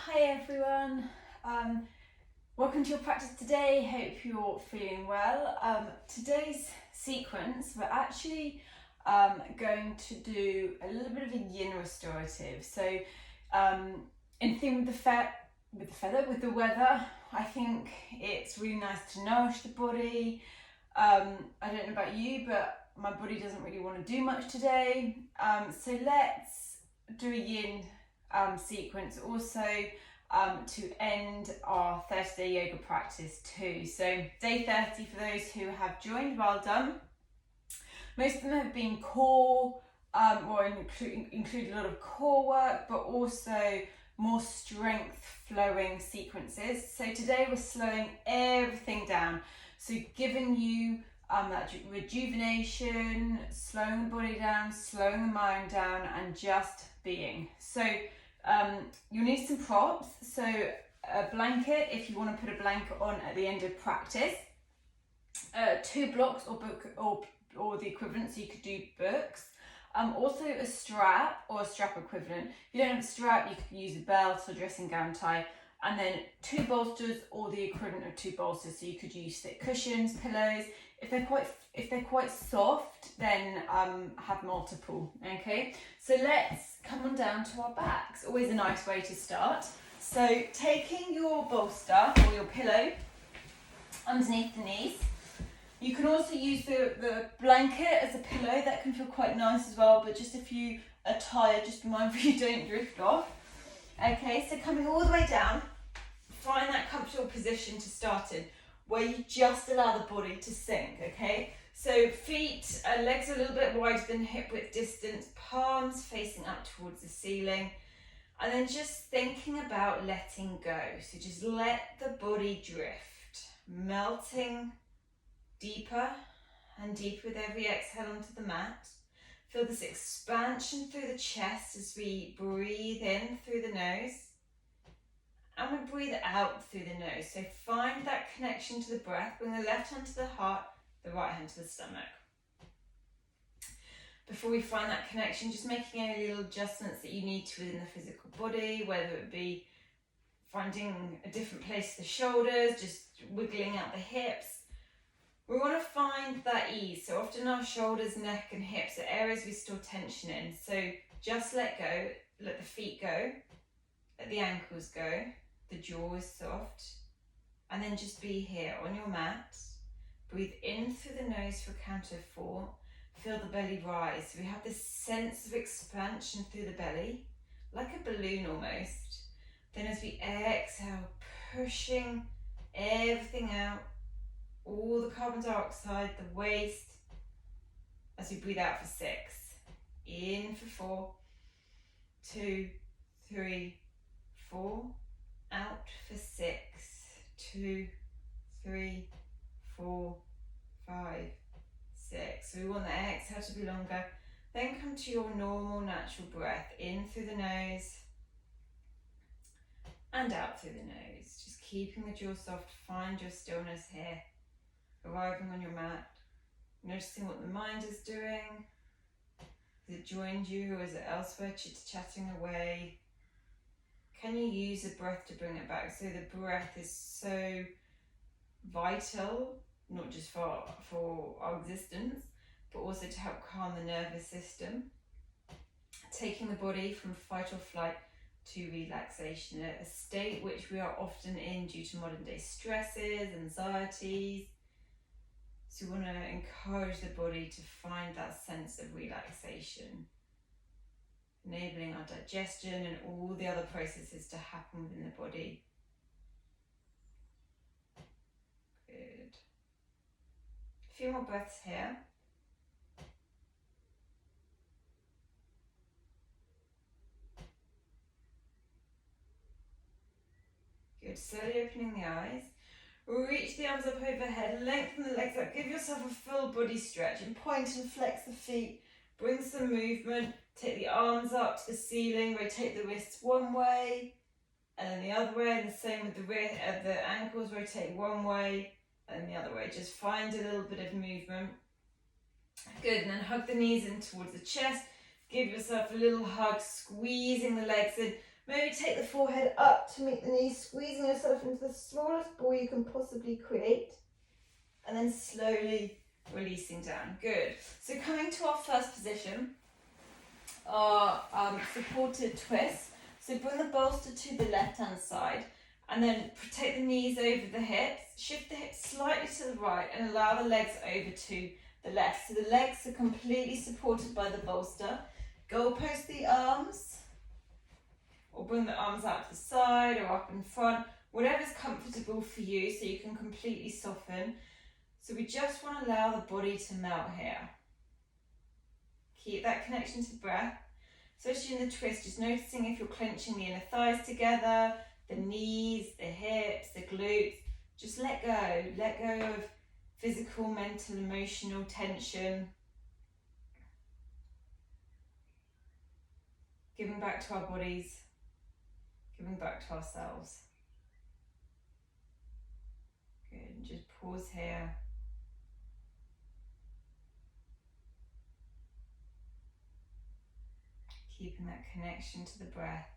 Hi everyone, welcome to your practice today. Hope you're feeling well. Today's sequence, we're actually going to do a little bit of a yin restorative. So in theme with the weather, I think it's really nice to nourish the body. I don't know about you, but my body doesn't really want to do much today. So let's do a yin sequence also to end our 30-day yoga practice too. So day 30 for those who have joined, well done. Most of them have been core or include a lot of core work, but also more strength flowing sequences. So today we're slowing everything down. So giving you that rejuvenation, slowing the body down, slowing the mind down, and just being. So you'll need some props. So a blanket, if you want to put a blanket on at the end of practice. 2 blocks or book or the equivalent, so you could do books. Also a strap or a strap equivalent. If you don't have a strap, you could use a belt or dressing gown tie. And then 2 bolsters or the equivalent of 2 bolsters, so you could use thick cushions, pillows. If they're quite soft, then have multiple. Okay, so let's come on down to our backs. Always a nice way to start. So taking your bolster or your pillow underneath the knees. You can also use the blanket as a pillow. That can feel quite nice as well, but just if you are tired, just be mindful you don't drift off. Okay, so coming all the way down, find that comfortable position to start in, where you just allow the body to sink, okay? So feet, legs a little bit wider than hip width distance, palms facing up towards the ceiling, and then just thinking about letting go. So just let the body drift, melting deeper and deeper with every exhale onto the mat. Feel this expansion through the chest as we breathe in through the nose and we breathe out through the nose. So find that connection to the breath. Bring the left hand to the heart, the right hand to the stomach. Before we find that connection, just making any little adjustments that you need to within the physical body, whether it be finding a different place for the shoulders, just wiggling out the hips. We want to find that ease. So often our shoulders, neck and hips are areas we store tension in. So just let go, let the feet go, let the ankles go, the jaw is soft, and then just be here on your mat. Breathe in through the nose for a count of 4. Feel the belly rise. So we have this sense of expansion through the belly, like a balloon almost. Then as we exhale, pushing everything out, all the carbon dioxide, the waste, as we breathe out for 6. In for 4, 2, 3, 4. Out for 6, 2, 3, 4, 5, 6. So we want the exhale to be longer. Then come to your normal natural breath. In through the nose and out through the nose. Just keeping the jaw soft. Find your stillness here. Arriving on your mat, noticing what the mind is doing. Has it joined you or is it elsewhere chit-chatting away? Can you use the breath to bring it back? So the breath is so vital, not just for our existence, but also to help calm the nervous system. Taking the body from fight or flight to relaxation, a state which we are often in due to modern day stresses, anxieties. So we want to encourage the body to find that sense of relaxation, enabling our digestion and all the other processes to happen within the body. Good. A few more breaths here. Good. Slowly opening the eyes. Reach the arms up overhead, lengthen the legs up, give yourself a full body stretch and point and flex the feet, bring some movement, take the arms up to the ceiling, rotate the wrists one way and then the other way, and the same with the ankles, rotate one way and the other way. Just find a little bit of movement. Good, and then hug the knees in towards the chest, give yourself a little hug, squeezing the legs in, Maybe take the forehead up to meet the knees, squeezing yourself into the smallest ball you can possibly create, and then slowly releasing down. Good. So coming to our first position, our supported twist. So bring the bolster to the left-hand side, and then take the knees over the hips, shift the hips slightly to the right, and allow the legs over to the left. So the legs are completely supported by the bolster. Goalpost the arms, or bring the arms out to the side or up in front, whatever's comfortable for you, so you can completely soften. So we just want to allow the body to melt here. Keep that connection to the breath, especially in the twist, just noticing if you're clenching the inner thighs together, the knees, the hips, the glutes. Just let go of physical, mental, emotional tension. Giving back to our bodies, giving back to ourselves. Good, and just pause here. Keeping that connection to the breath.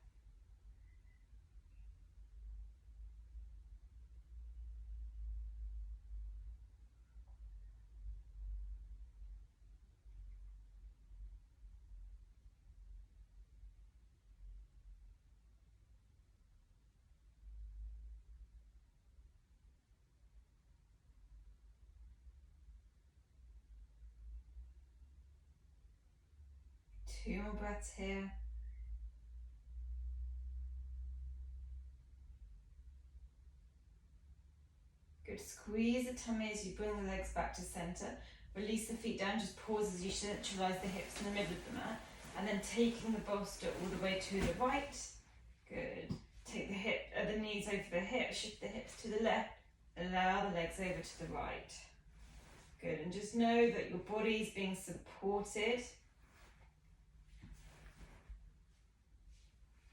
Two more breaths here. Good, squeeze the tummy as you bring the legs back to center. Release the feet down, just pause as you centralize the hips in the middle of the mat. And then taking the bolster all the way to the right. Good. Take the knees over the hips, shift the hips to the left. Allow the legs over to the right. Good, and just know that your body is being supported.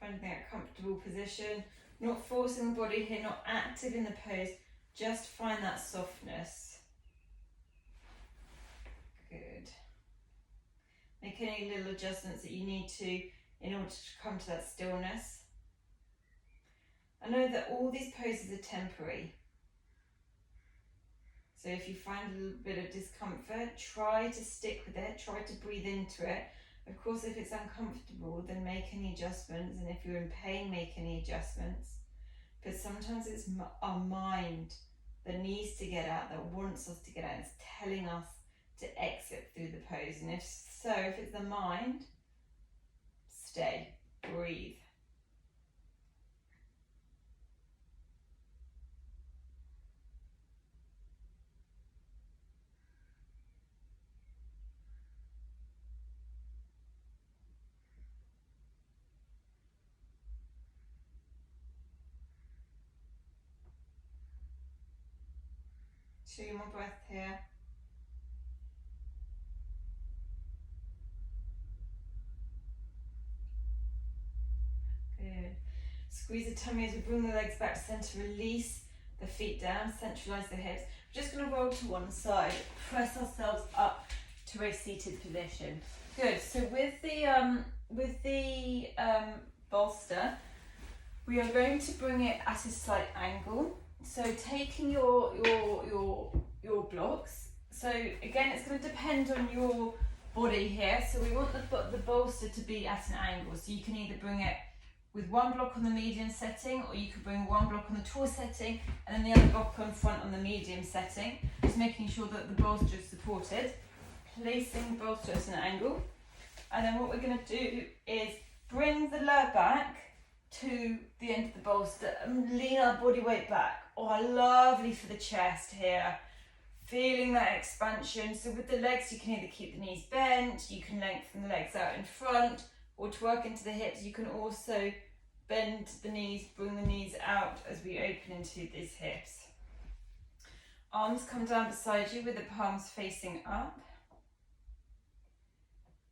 Finding that comfortable position. Not forcing the body here, not active in the pose. Just find that softness. Good. Make any little adjustments that you need to in order to come to that stillness. I know that all these poses are temporary. So if you find a little bit of discomfort, try to stick with it, try to breathe into it. Of course, if it's uncomfortable, then make any adjustments, and if you're in pain, make any adjustments. But sometimes it's our mind that needs to get out, that wants us to get out, it's telling us to exit through the pose. And if it's the mind, stay, breathe. Two more breaths here. Good. Squeeze the tummy as we bring the legs back to center. Release the feet down, centralize the hips. We're just going to roll to one side. Press ourselves up to a seated position. Good. So with the bolster, we are going to bring it at a slight angle. So taking your blocks. So again, it's going to depend on your body here. So we want the bolster to be at an angle. So you can either bring it with one block on the medium setting, or you could bring one block on the tall setting and then the other block on front on the medium setting. Just making sure that the bolster is supported. Placing the bolster at an angle. And then what we're going to do is bring the lower back to the end of the bolster and lean our body weight back. Oh, lovely for the chest here. Feeling that expansion. So with the legs, you can either keep the knees bent, you can lengthen the legs out in front, or to work into the hips, you can also bend the knees, bring the knees out as we open into these hips. Arms come down beside you with the palms facing up.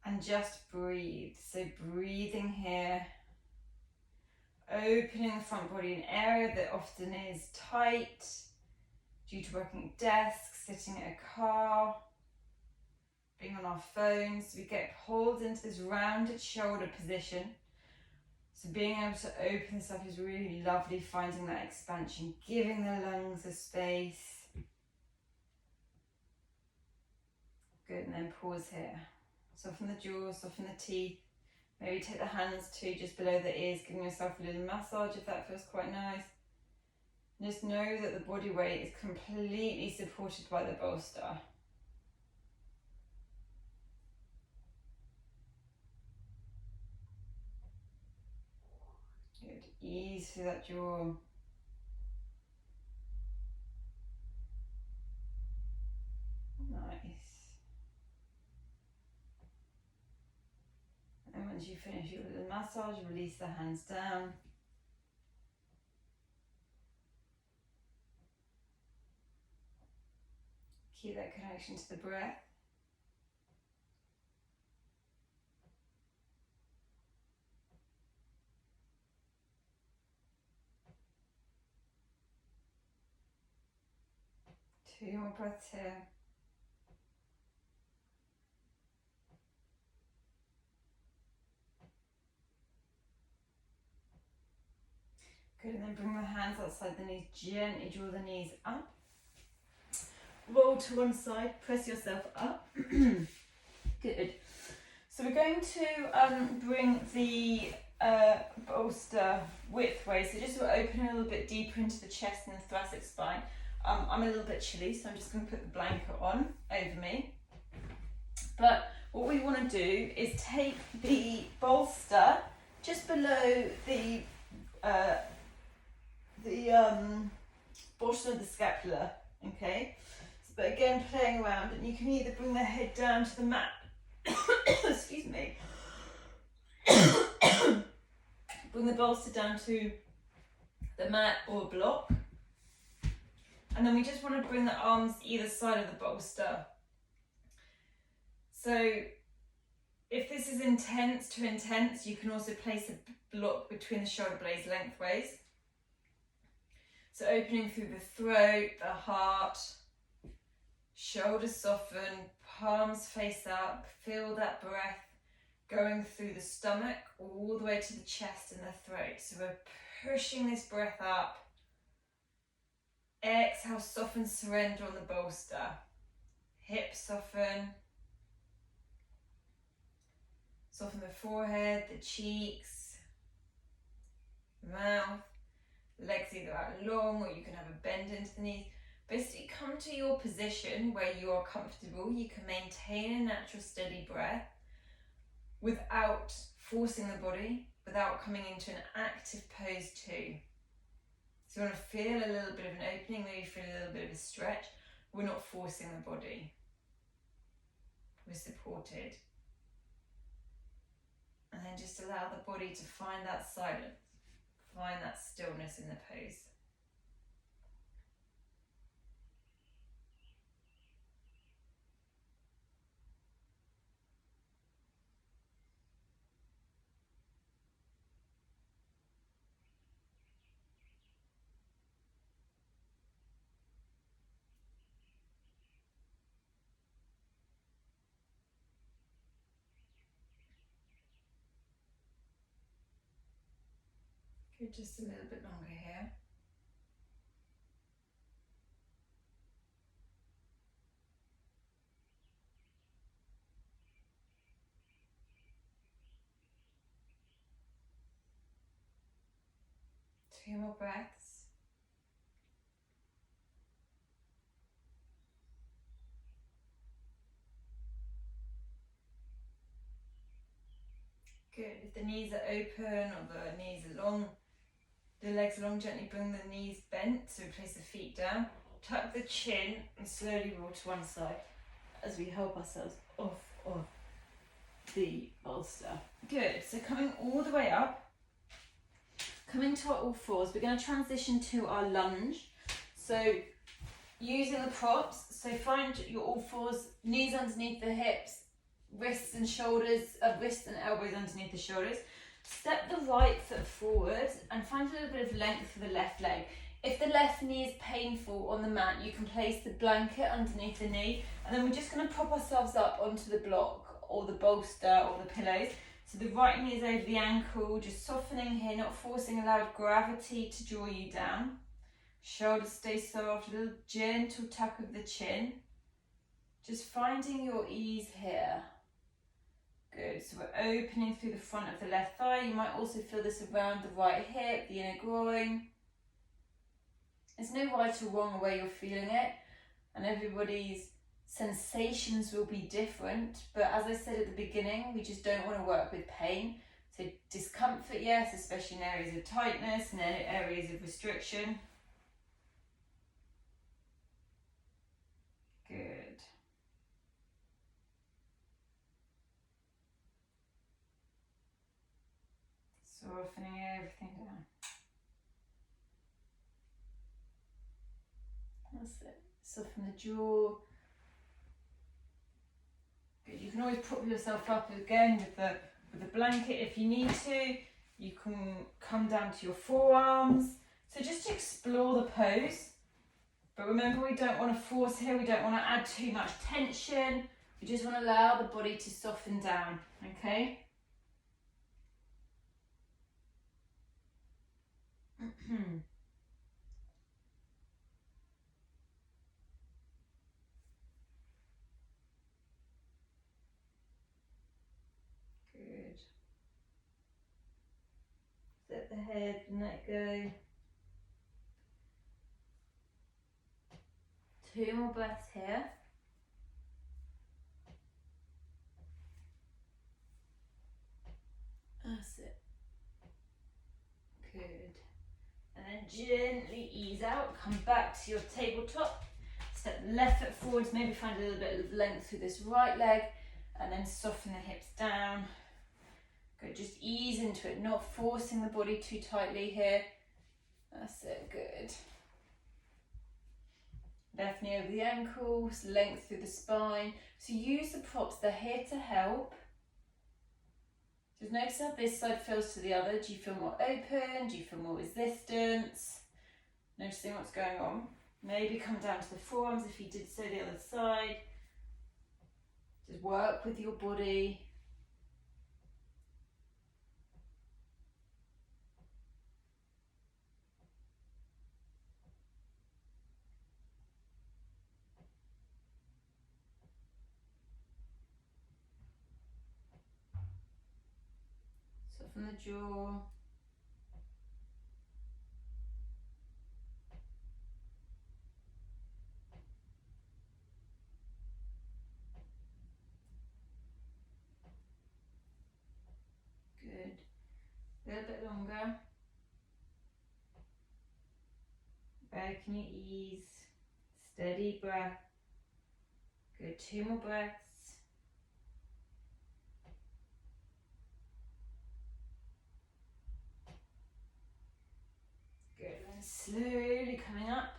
And just breathe. So breathing here. Opening the front body, an area that often is tight due to working at desks, sitting in a car, being on our phones. We get pulled into this rounded shoulder position. So being able to open this up is really lovely, finding that expansion, giving the lungs a space. Good, and then pause here. Soften the jaw, soften the teeth. Maybe take the hands to just below the ears, giving yourself a little massage if that feels quite nice. Just know that the body weight is completely supported by the bolster. Good. Ease through that jaw. Nice. And once you finish your little massage, release the hands down. Keep that connection to the breath. Two more breaths here. Good, and then bring the hands outside the knees, gently draw the knees up. Roll to one side, press yourself up. Good. So we're going to bring the bolster widthways, so just to open a little bit deeper into the chest and the thoracic spine. I'm a little bit chilly, so I'm just going to put the blanket on over me. But what we want to do is take the bolster just below the bottom of the scapula, okay? But again, playing around, and you can either bring the head down to the mat, excuse me, bring the bolster down to the mat or block, and then we just want to bring the arms either side of the bolster. So if this is intense to intense, you can also place a block between the shoulder blades lengthways. So opening through the throat, the heart, shoulders soften, palms face up, feel that breath going through the stomach all the way to the chest and the throat. So we're pushing this breath up. Exhale, soften, surrender on the bolster. Hips soften. Soften the forehead, the cheeks, mouth. Legs either out long, or you can have a bend into the knees. Basically come to your position where you are comfortable. You can maintain a natural steady breath without forcing the body, without coming into an active pose too. So you want to feel a little bit of an opening, maybe feel a little bit of a stretch. We're not forcing the body. We're supported. And then just allow the body to find that silence. Find that stillness in the pose. Good, just a little bit longer here. Two more breaths. Good. If the knees are open or the knees are long, the legs are long, gently bring the knees bent, so place the feet down. Tuck the chin and slowly roll to one side as we help ourselves off of the bolster. Good. So coming all the way up, coming to our all fours, we're going to transition to our lunge. So using the props, so find your all fours, knees underneath the hips, wrists and shoulders, wrists and elbows underneath the shoulders. Step the right foot forward and find a little bit of length for the left leg. If the left knee is painful on the mat, you can place the blanket underneath the knee, and then we're just going to prop ourselves up onto the block or the bolster or the pillows. So the right knee is over the ankle, just softening here, not forcing, allow gravity to draw you down. Shoulders stay soft, a little gentle tuck of the chin. Just finding your ease here. Good, so we're opening through the front of the left thigh. You might also feel this around the right hip, the inner groin. There's no right or wrong way you're feeling it, and everybody's sensations will be different, but as I said at the beginning, we just don't want to work with pain. So discomfort, yes, especially in areas of tightness and areas of restriction. Good. Softening everything down. That's it. Soften the jaw. Good. You can always prop yourself up again with the blanket if you need to. You can come down to your forearms. So just explore the pose. But remember, we don't want to force here. We don't want to add too much tension. We just want to allow the body to soften down. Okay. Good. Let the head and let go. 2 more breaths here. That's it. Good. And then gently ease out. Come back to your tabletop. Step the left foot forwards. Maybe find a little bit of length through this right leg. And then soften the hips down. Good. Just ease into it. Not forcing the body too tightly here. That's it. Good. Left knee over the ankles, length through the spine. So use the props, they're here to help. Just notice how this side feels to the other. Do you feel more open? Do you feel more resistance? Noticing what's going on. Maybe come down to the forearms if you did so the other side. Just work with your body. Soften the jaw. Good. A little bit longer. Back in your ease. Steady breath. Good. 2 more breaths. Slowly coming up,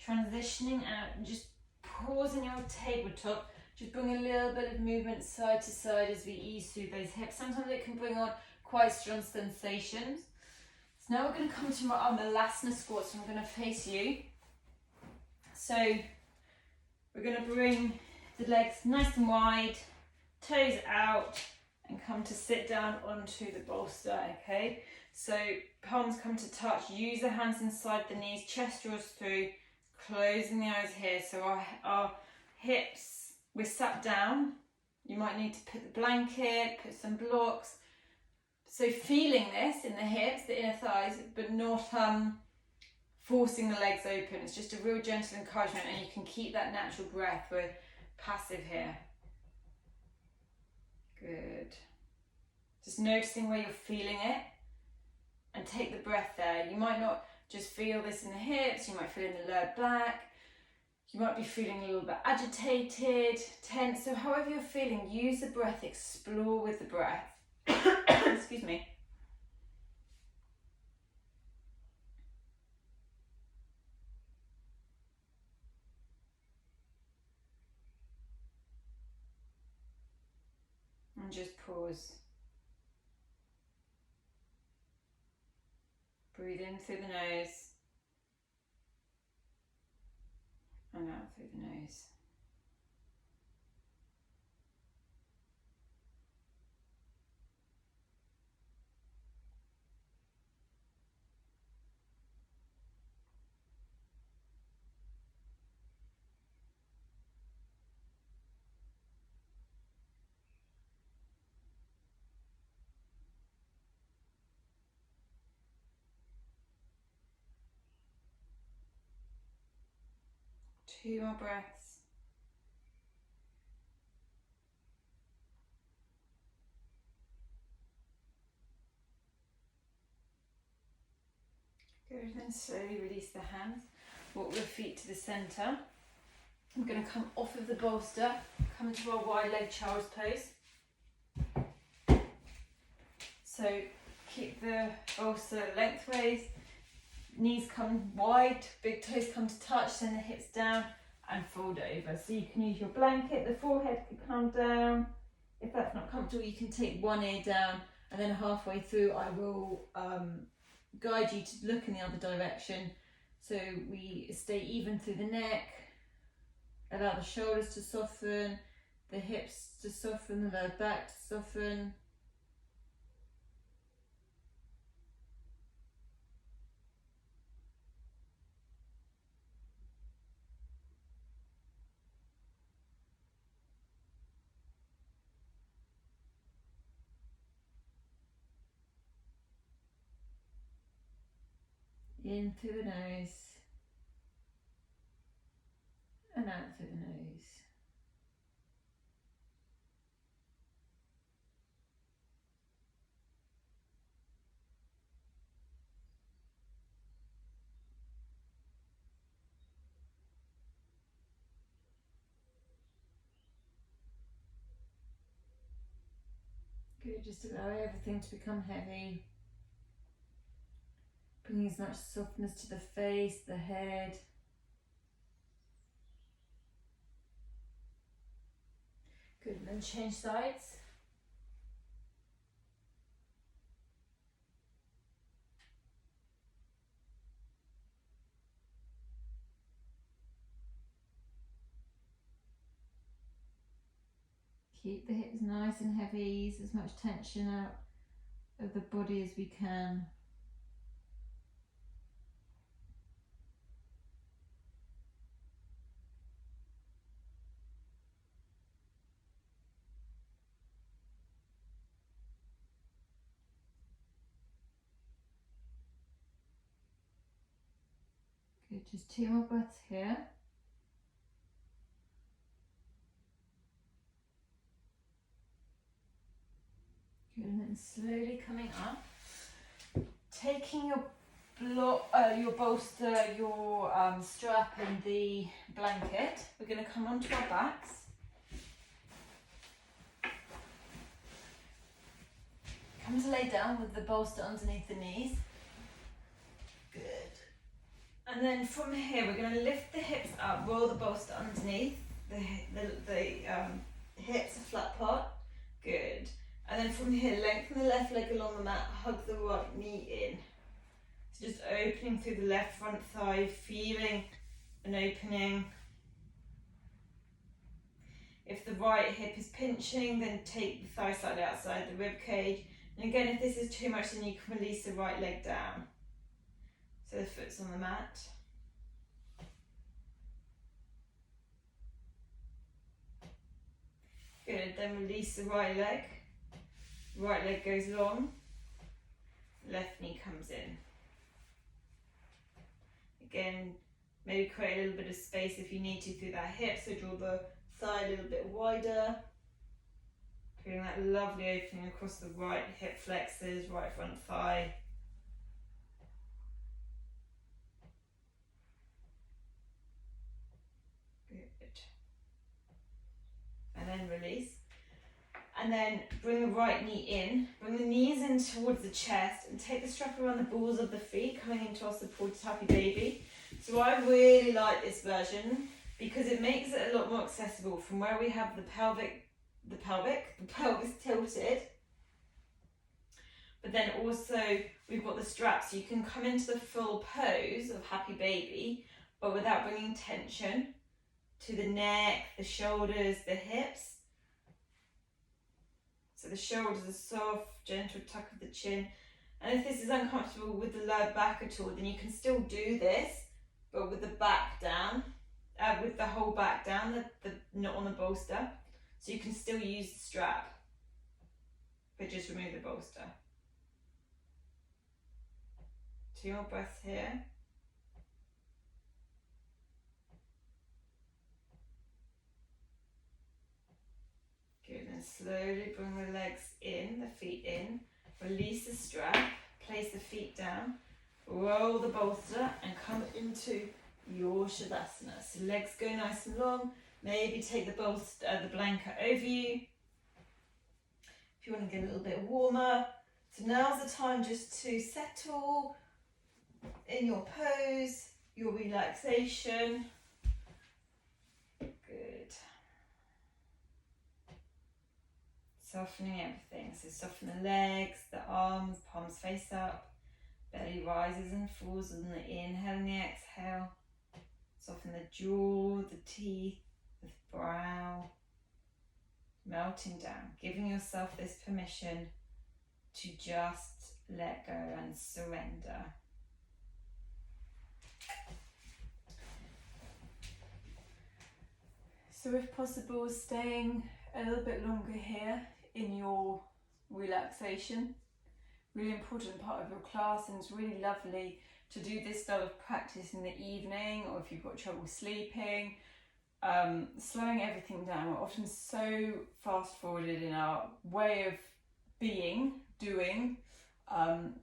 transitioning out, and just pausing your tabletop. Just bring a little bit of movement side to side as we ease through those hips. Sometimes it can bring on quite strong sensations. So now we're going to come to our Malasana squat. So I'm going to face you. So we're going to bring the legs nice and wide, toes out, and come to sit down onto the bolster. Okay. So palms come to touch, use the hands inside the knees, chest draws through, closing the eyes here. So our hips, we're sat down. You might need to put the blanket, put some blocks. So feeling this in the hips, the inner thighs, but not forcing the legs open. It's just a real gentle encouragement, and you can keep that natural breath. We're passive here. Good. Just noticing where you're feeling it. And take the breath there. You might not just feel this in the hips, you might feel in the lower back, you might be feeling a little bit agitated, tense. So however you're feeling, use the breath, explore with the breath. Excuse me. And just pause. Breathe in through the nose and out through the nose. 2 more breaths. Good, then slowly release the hands. Walk your feet to the centre. I'm going to come off of the bolster, come into our wide leg child's pose. So keep the bolster lengthways, knees come wide, big toes come to touch, send the hips down and fold over. So you can use your blanket, the forehead can come down. If that's not comfortable, you can take one ear down, and then halfway through I will guide you to look in the other direction. So we stay even through the neck, allow the shoulders to soften, the hips to soften, the lower back to soften. In through the nose and out through the nose. Good, just allow everything to become heavy. Bringing as much softness to the face, the head. Good, and then change sides. Keep the hips nice and heavy, ease as much tension out of the body as we can. Good, just 2 more breaths here. Good, and then slowly coming up, taking your bolster, your strap and the blanket. We're going to come onto our backs. Come to lay down with the bolster underneath the knees. Good. And then from here, we're going to lift the hips up, roll the bolster underneath. The hips are flat apart. Good. And then from here, lengthen the left leg along the mat, hug the right knee in. So just opening through the left front thigh, feeling an opening. If the right hip is pinching, then take the thigh slightly outside the rib cage. And again, if this is too much, then you can release the right leg down. So the foot's on the mat. Good, then release the right leg. Right leg goes long, left knee comes in. Again, maybe create a little bit of space if you need to through that hip, so draw the thigh a little bit wider. Feeling that lovely opening across the right hip flexors, right front thigh. Good. And then release. And then bring the right knee in, bring the knees in towards the chest and take the strap around the balls of the feet, coming into our supported happy baby. So I really like this version because it makes it a lot more accessible from where we have the pelvis tilted. But then also we've got the strap, so you can come into the full pose of happy baby, but without bringing tension to the neck, the shoulders, the hips. So the shoulders are soft, gentle tuck of the chin. And if this is uncomfortable with the lower back at all, then you can still do this, but with the back down, with the whole back down, not on the bolster. So you can still use the strap, but just remove the bolster. 2 more breaths here. Good, and slowly bring the legs in, the feet in, release the strap, place the feet down, roll the bolster and come into your Shavasana. So legs go nice and long, maybe take the bolster, the blanket over you. If you want to get a little bit warmer. So now's the time just to settle in your pose, your relaxation. Good. Softening everything. So soften the legs, the arms, palms face up. Belly rises and falls on the inhale and the exhale. Soften the jaw, the teeth, the brow. Melting down, giving yourself this permission to just let go and surrender. So if possible, staying a little bit longer here in your relaxation. Really important part of your class, and it's really lovely to do this style of practice in the evening, or if you've got trouble sleeping. Slowing everything down. We're often so fast forwarded in our way of being, doing,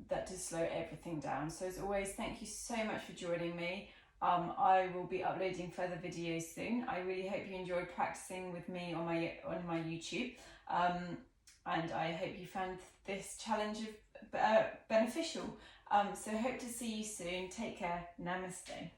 that to slow everything down. So as always, thank you so much for joining me. I will be uploading further videos soon. I really hope you enjoyed practicing with me on my YouTube, and I hope you found this challenge beneficial. So hope to see you soon. Take care. Namaste.